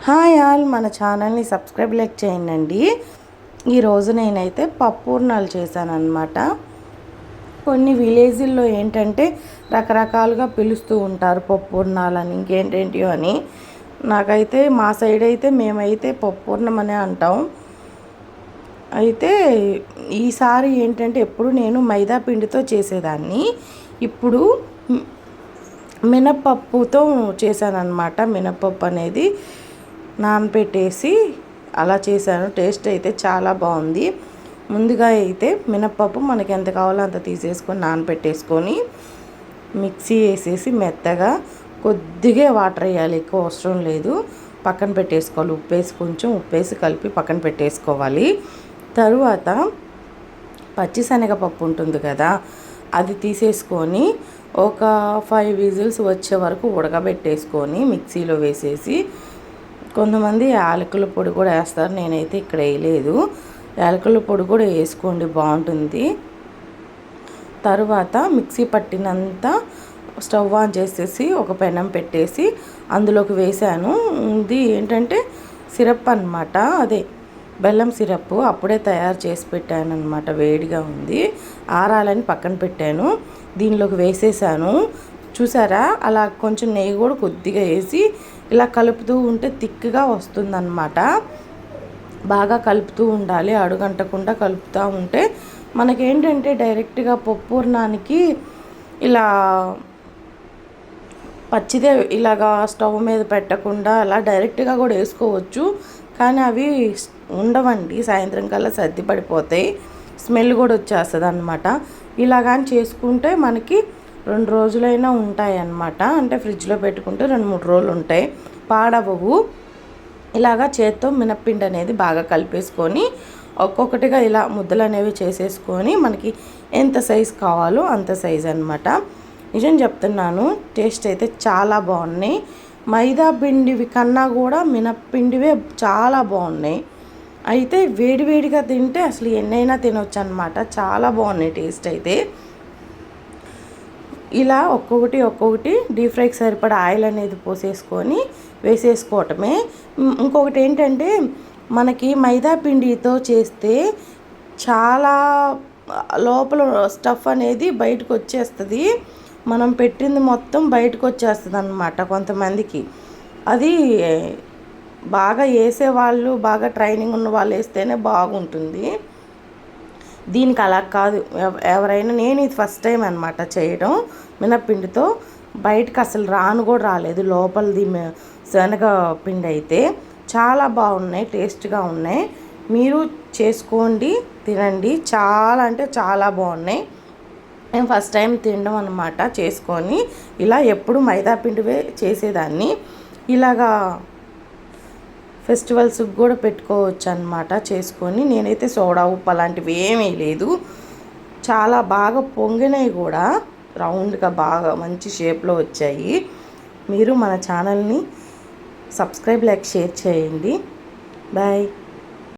Hi all, మన ఛానల్ని subscribe like చేయండి. ఈరోజు నేనైతే పప్పూర్ణాలు చేశాను అనమాట. కొన్ని విలేజ్ల్లో ఏంటంటే రకరకాలుగా పిలుస్తూ ఉంటారు పప్పూర్ణాలని, ఇంకేంటేంటియో అని. నాకైతే మా సైడ్ అయితే మేమైతే పప్పూర్ణం అనే అంటాం. అయితే ఈసారి ఏంటంటే ఎప్పుడు నేను మైదా పిండితో చేసేదాన్ని, ఇప్పుడు మినప్పప్పుతో చేశానన్నమాట. మినప్పప్పు అనేది నానబెట్టేసి అలా చేశాను. టేస్ట్ అయితే చాలా బాగుంది. ముందుగా అయితే మినప్పప్పు మనకి ఎంత కావాలో అంత తీసేసుకొని నానబెట్టేసుకొని మిక్సీ వేసేసి మెత్తగా కొద్దిగా వాటర్ వేయాలి, ఎక్కువ అవసరం లేదు. పక్కన పెట్టేసుకోవాలి. కొంచెం ఉప్పేసి కలిపి పక్కన పెట్టేసుకోవాలి. తరువాత పచ్చిశనగపప్పు ఉంటుంది కదా, అది తీసేసుకొని ఒక 5 విజిల్స్ వచ్చే వరకు ఉడకబెట్టేసుకొని మిక్సీలో వేసేసి, కొంతమంది యాలకుల పొడి కూడా వేస్తారు, నేనైతే ఇక్కడ వేయలేదు. యాలకుల పొడి కూడా వేసుకోండి, బాగుంటుంది. తరువాత మిక్సీ పట్టినంత స్టవ్ ఆన్ చేసేసి ఒక పెనం పెట్టేసి అందులోకి వేసాను. ఇది ఏంటంటే సిరప్ అన్నమాట, అదే బెల్లం సిరప్. అప్పుడే తయారు చేసి పెట్టాను అనమాట, వేడిగా ఉంది. ఆరాలని పక్కన పెట్టాను. దీనిలోకి వేసేసాను. చూసారా, అలా కొంచెం నెయ్యి కూడా కొద్దిగా వేసి ఇలా కలుపుతూ ఉంటే థిక్గా వస్తుందన్నమాట. బాగా కలుపుతూ ఉండాలి, అడుగంటకుండా కలుపుతూ ఉంటే మనకేంటంటే డైరెక్ట్గా పప్పూర్ణానికి ఇలా పచ్చిదే ఇలాగా స్టవ్ మీద పెట్టకుండా అలా డైరెక్ట్గా కూడా వేసుకోవచ్చు. కానీ అవి ఉండవండి, సాయంత్రం కల్లా సర్ది పడిపోతాయి, స్మెల్ కూడా వచ్చేస్తుంది అనమాట. ఇలాగాని చేసుకుంటే మనకి 2 రోజులైనా ఉంటాయి అన్నమాట. అంటే ఫ్రిడ్జ్లో పెట్టుకుంటే 2-3 రోజులు ఉంటాయి, పాడవవు. ఇలాగా చేత్తో మినప్పిండి అనేది బాగా కలిపేసుకొని ఒక్కొక్కటిగా ఇలా ముద్దలు అనేవి చేసేసుకొని మనకి ఎంత సైజు కావాలో అంత సైజు అనమాట. నిజం చెప్తున్నాను, టేస్ట్ అయితే చాలా బాగున్నాయి. మైదా పిండివి కన్నా కూడా మినప్పిండివే చాలా బాగున్నాయి. అయితే వేడివేడిగా తింటే అసలు ఎన్నైనా తినొచ్చు అనమాట. చాలా బాగున్నాయి టేస్ట్ అయితే. ఇలా ఒక్కొక్కటి డీప్ ఫ్రైకి సరిపడా ఆయిల్ అనేది పోసేసుకొని వేసేసుకోవటమే. ఇంకొకటి ఏంటంటే మనకి మైదా పిండితో చేస్తే చాలా లోపల స్టఫ్ అనేది బయటకు వచ్చేస్తుంది. మనం పెట్టింది మొత్తం బయటకు వచ్చేస్తుంది అన్నమాట కొంతమందికి. అది బాగా వేసేవాళ్ళు, బాగా ట్రైనింగ్ ఉన్న వాళ్ళు వేస్తేనే బాగుంటుంది. దీనికి అలా కాదు, ఎవరైనా. నేను ఇది ఫస్ట్ టైం అనమాట చేయడం మినప్పిండితో. బయటకు అసలు కూడా రాలేదు లోపలిది శనగ పిండి అయితే. చాలా బాగున్నాయి, టేస్ట్గా ఉన్నాయి. మీరు చేసుకోండి, తినండి. చాలా అంటే చాలా బాగున్నాయి. నేను ఫస్ట్ టైం తినడం అనమాట చేసుకొని. ఇలా ఎప్పుడు మైదా పిండివే చేసేదాన్ని. ఇలాగా ఫెస్టివల్స్కి కూడా పెట్టుకోవచ్చు అనమాట చేసుకొని. నేనైతే సోడా ఉప్పు అలాంటివి ఏమీ లేదు. చాలా బాగా పొంగినాయి కూడా, రౌండ్గా బాగా మంచి షేప్లో వచ్చాయి. మీరు మన ఛానల్ని సబ్స్క్రైబ్ లైక్ షేర్ చేయండి. బాయ్.